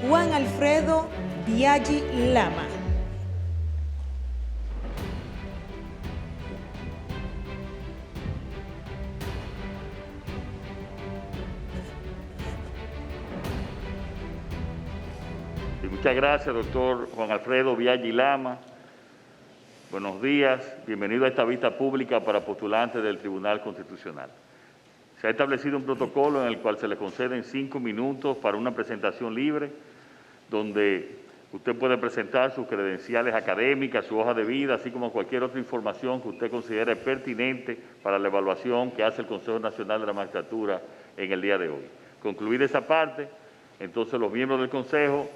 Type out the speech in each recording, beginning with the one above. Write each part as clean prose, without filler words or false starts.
Juan Alfredo Biaggi Lama. Muchas gracias, doctor Juan Alfredo Biaggi Lama. Buenos días, bienvenido a esta vista pública para postulantes del Tribunal Constitucional. Se ha establecido un protocolo en el cual se le conceden 5 minutos para una presentación libre, donde usted puede presentar sus credenciales académicas, su hoja de vida, así como cualquier otra información que usted considere pertinente para la evaluación que hace el Consejo Nacional de la Magistratura en el día de hoy. Concluida esa parte, entonces los miembros del Consejo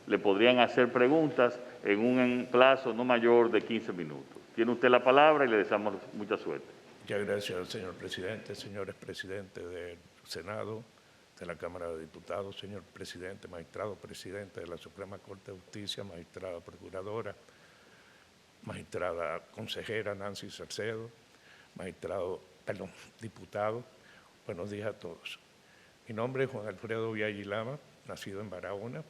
le podrían hacer preguntas en un plazo no mayor de 15 minutos. Tiene usted la palabra y le deseamos mucha suerte. Muchas gracias, señor presidente, señores presidentes del Senado, de la Cámara de Diputados, señor presidente, magistrado presidente de la Suprema Corte de Justicia, magistrada procuradora, magistrada consejera Nancy Salcedo, diputado, buenos días a todos. Mi nombre es Juan Alfredo Biaggi Lama, nacido en Barahona.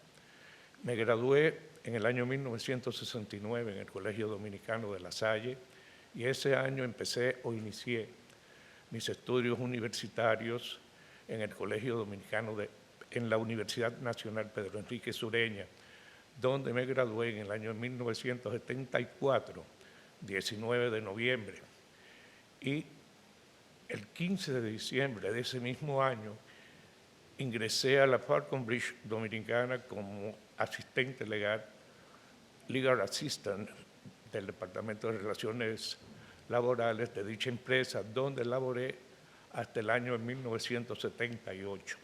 Me gradué en el año 1969 en el Colegio Dominicano de La Salle y ese año inicié mis estudios universitarios en el Colegio Dominicano en la Universidad Nacional Pedro Enrique Sureña, donde me gradué en el año 1974, 19 de noviembre. Y el 15 de diciembre de ese mismo año ingresé a la Falconbridge Dominicana como asistente legal, legal assistant del Departamento de Relaciones Laborales de dicha empresa, donde laboré hasta el año 1978.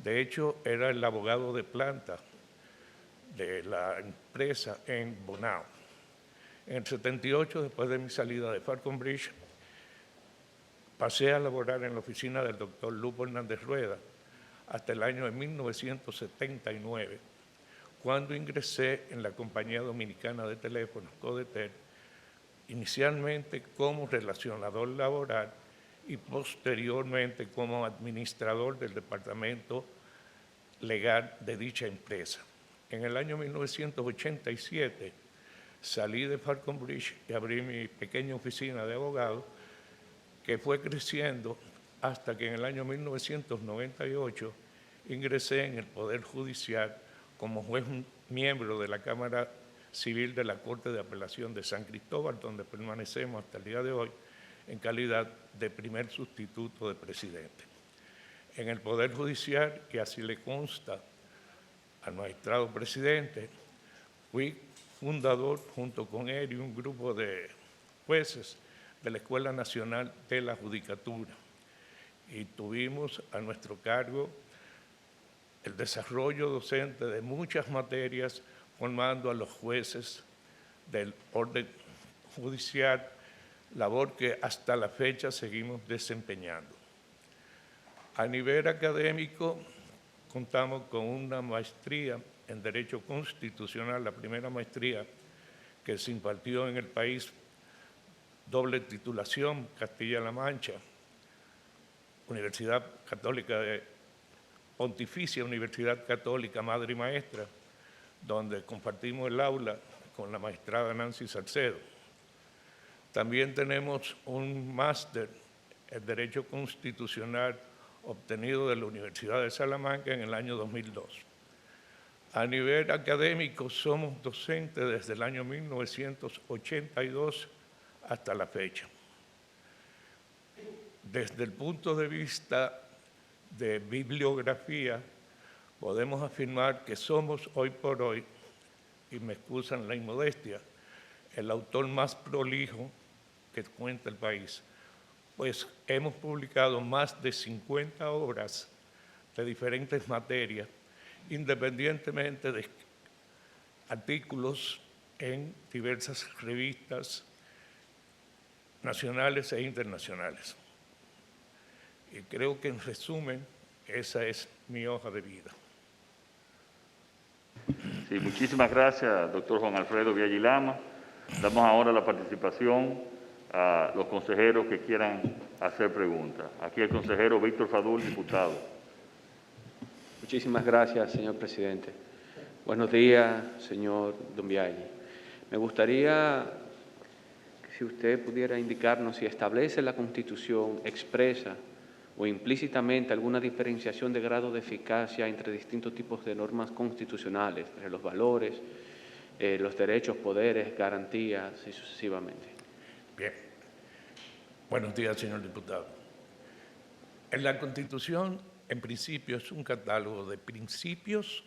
De hecho, era el abogado de planta de la empresa en Bonao. En el 78, después de mi salida de Falconbridge, pasé a laborar en la oficina del doctor Lupo Hernández Rueda hasta el año de 1979, cuando ingresé en la Compañía Dominicana de Teléfonos, CODETEL, inicialmente como relacionador laboral y posteriormente como administrador del departamento legal de dicha empresa. En el año 1987 salí de Falconbridge y abrí mi pequeña oficina de abogado, que fue creciendo hasta que en el año 1998 ingresé en el Poder Judicial como juez miembro de la Cámara Civil de la Corte de Apelación de San Cristóbal, donde permanecemos hasta el día de hoy en calidad de primer sustituto de presidente. En el Poder Judicial, que así le consta al magistrado presidente, fui fundador junto con él y un grupo de jueces de la Escuela Nacional de la Judicatura y tuvimos a nuestro cargo el desarrollo docente de muchas materias, formando a los jueces del orden judicial, labor que hasta la fecha seguimos desempeñando. A nivel académico, contamos con una maestría en Derecho Constitucional, la primera maestría que se impartió en el país, doble titulación, Castilla-La Mancha, Universidad Católica Pontificia Universidad Católica Madre y Maestra, donde compartimos el aula con la magistrada Nancy Salcedo. También tenemos un máster en Derecho Constitucional obtenido de la Universidad de Salamanca en el año 2002. A nivel académico somos docentes desde el año 1982 hasta la fecha. Desde el punto de vista de bibliografía, podemos afirmar que somos hoy por hoy, y me excusan la inmodestia, el autor más prolijo que cuenta el país, pues hemos publicado más de 50 obras de diferentes materias, independientemente de artículos en diversas revistas nacionales e internacionales. Y creo que en resumen, esa es mi hoja de vida. Sí, muchísimas gracias, doctor Juan Alfredo Biaggi Lama. Damos ahora la participación a los consejeros que quieran hacer preguntas. Aquí el consejero Víctor Fadul, diputado. Muchísimas gracias, señor presidente. Buenos días, señor Don Biaggi. Me gustaría que si usted pudiera indicarnos si establece la Constitución expresa o implícitamente alguna diferenciación de grado de eficacia entre distintos tipos de normas constitucionales, entre los valores, los derechos, poderes, garantías y sucesivamente. Bien. Buenos días, señor diputado. En la Constitución, en principio, es un catálogo de principios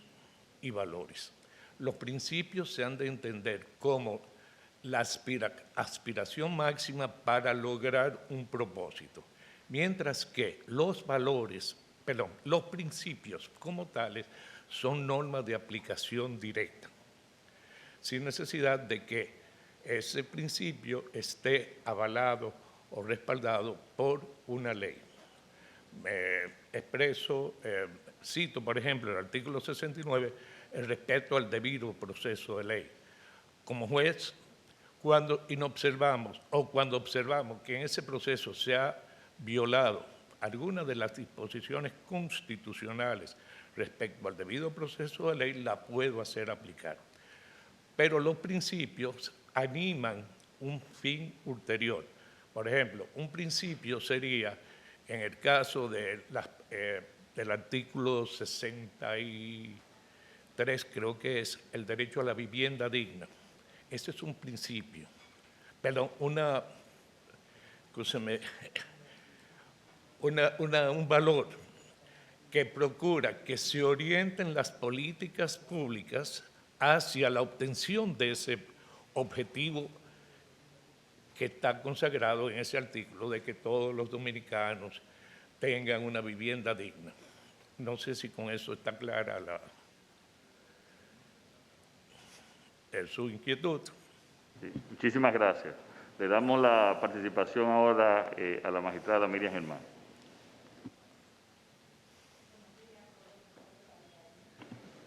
y valores. Los principios se han de entender como la aspiración máxima para lograr un propósito, mientras que los principios como tales son normas de aplicación directa, sin necesidad de que ese principio esté avalado o respaldado por una ley. Cito, por ejemplo, el artículo 69, el respeto al debido proceso de ley. Como juez, cuando observamos que en ese proceso se ha violado alguna de las disposiciones constitucionales respecto al debido proceso de ley, la puedo hacer aplicar. Pero los principios animan un fin ulterior. Por ejemplo, un principio sería, en el caso del artículo 63, creo que es el derecho a la vivienda digna. Ese es un principio. Perdón, un valor que procura que se orienten las políticas públicas hacia la obtención de ese objetivo que está consagrado en ese artículo de que todos los dominicanos tengan una vivienda digna. No sé si con eso está clara su inquietud. Sí, muchísimas gracias. Le damos la participación ahora a la magistrada Miriam Germán.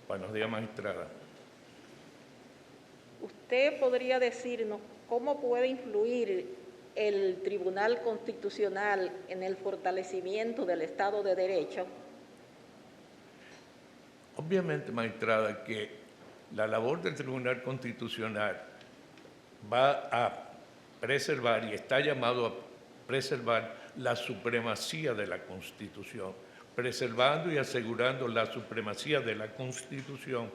Buenos días, magistrada. ¿Usted podría decirnos cómo puede influir el Tribunal Constitucional en el fortalecimiento del Estado de Derecho? Obviamente, magistrada, que la labor del Tribunal Constitucional va a preservar y está llamado a preservar la supremacía de la Constitución. Preservando y asegurando la supremacía de la Constitución,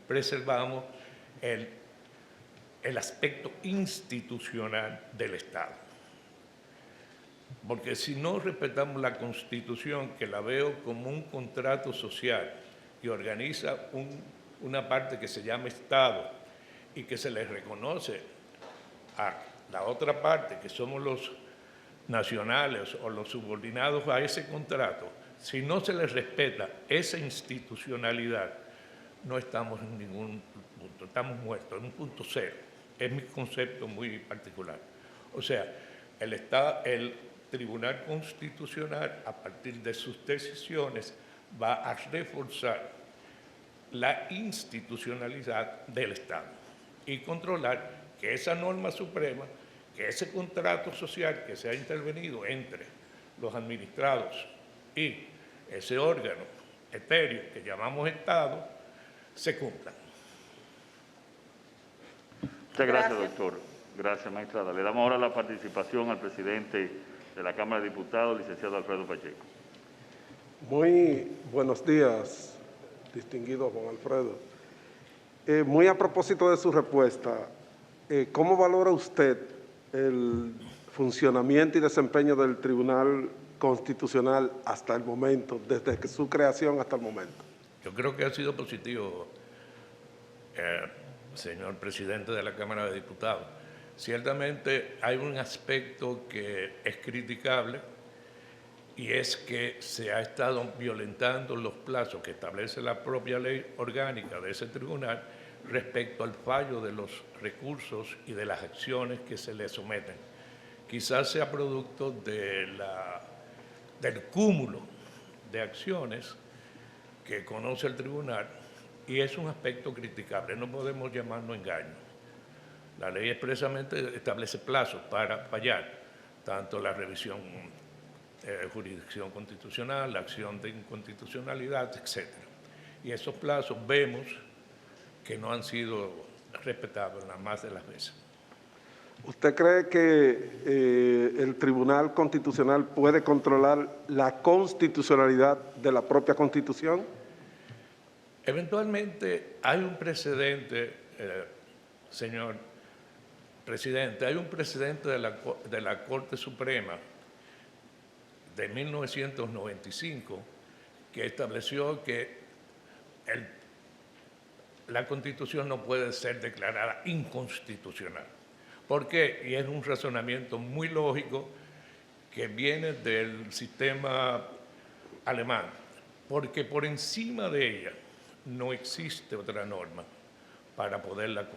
preservamos el aspecto institucional del Estado. Porque si no respetamos la Constitución, que la veo como un contrato social que organiza una parte que se llama Estado y que se le reconoce a la otra parte, que somos los nacionales o los subordinados a ese contrato, si no se les respeta esa institucionalidad, no estamos en ningún punto, estamos muertos, en un punto cero. Es mi concepto muy particular. O sea, el Tribunal Constitucional, a partir de sus decisiones, va a reforzar la institucionalidad del Estado y controlar que esa norma suprema, que ese contrato social que se ha intervenido entre los administrados y ese órgano etéreo que llamamos Estado, se cumpla. Muchas gracias, doctor. Gracias, magistrada. Le damos ahora la participación al presidente de la Cámara de Diputados, licenciado Alfredo Pacheco. Muy buenos días, distinguido Juan Alfredo. Muy a propósito de su respuesta, ¿cómo valora usted el funcionamiento y desempeño del Tribunal Constitucional hasta el momento, desde su creación hasta el momento? Yo creo que ha sido positivo, señor presidente de la Cámara de Diputados. Ciertamente hay un aspecto que es criticable y es que se ha estado violentando los plazos que establece la propia ley orgánica de ese tribunal respecto al fallo de los recursos y de las acciones que se le someten. Quizás sea producto del cúmulo de acciones que conoce el tribunal y es un aspecto criticable, no podemos llamarlo engaño. La ley expresamente establece plazos para fallar, tanto la revisión jurisdicción constitucional, la acción de inconstitucionalidad, etc. Y esos plazos vemos que no han sido respetados las más de las veces. ¿Usted cree que el Tribunal Constitucional puede controlar la constitucionalidad de la propia Constitución? Eventualmente hay un precedente, señor presidente, hay un precedente de la Corte Suprema de 1995 que estableció que la Constitución no puede ser declarada inconstitucional. ¿Por qué? Y es un razonamiento muy lógico que viene del sistema alemán, porque por encima de ella no existe otra norma para poderla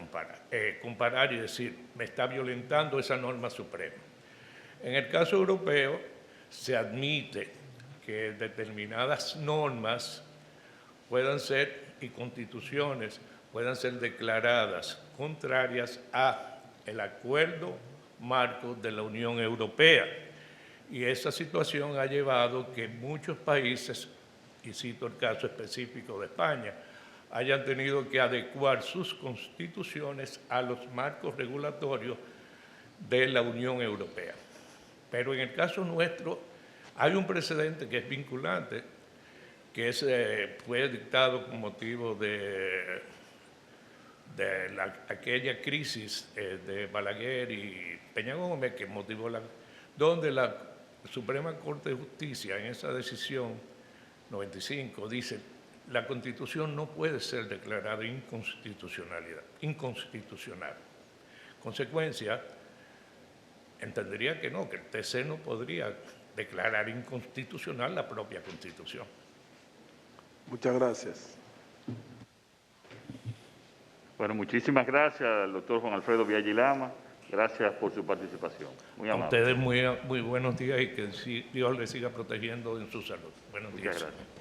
comparar y decir, me está violentando esa norma suprema. En el caso europeo se admite que determinadas normas puedan ser y constituciones puedan ser declaradas contrarias a el acuerdo marco de la Unión Europea. Y esa situación ha llevado que muchos países, y cito el caso específico de España, hayan tenido que adecuar sus constituciones a los marcos regulatorios de la Unión Europea. Pero en el caso nuestro hay un precedente que es vinculante, que fue dictado con motivo de aquella crisis de Balaguer y Peña Gómez, que motivó donde la Suprema Corte de Justicia en esa decisión 95 dice la Constitución no puede ser declarada inconstitucional. Consecuencia, entendería que no, que el TC no podría declarar inconstitucional la propia Constitución. Muchas gracias. Bueno, muchísimas gracias al doctor Juan Alfredo Viaggi Lama. Gracias por su participación. Muy A amable. ustedes muy buenos días y que Dios les siga protegiendo en su salud. Buenos días. Muchas gracias.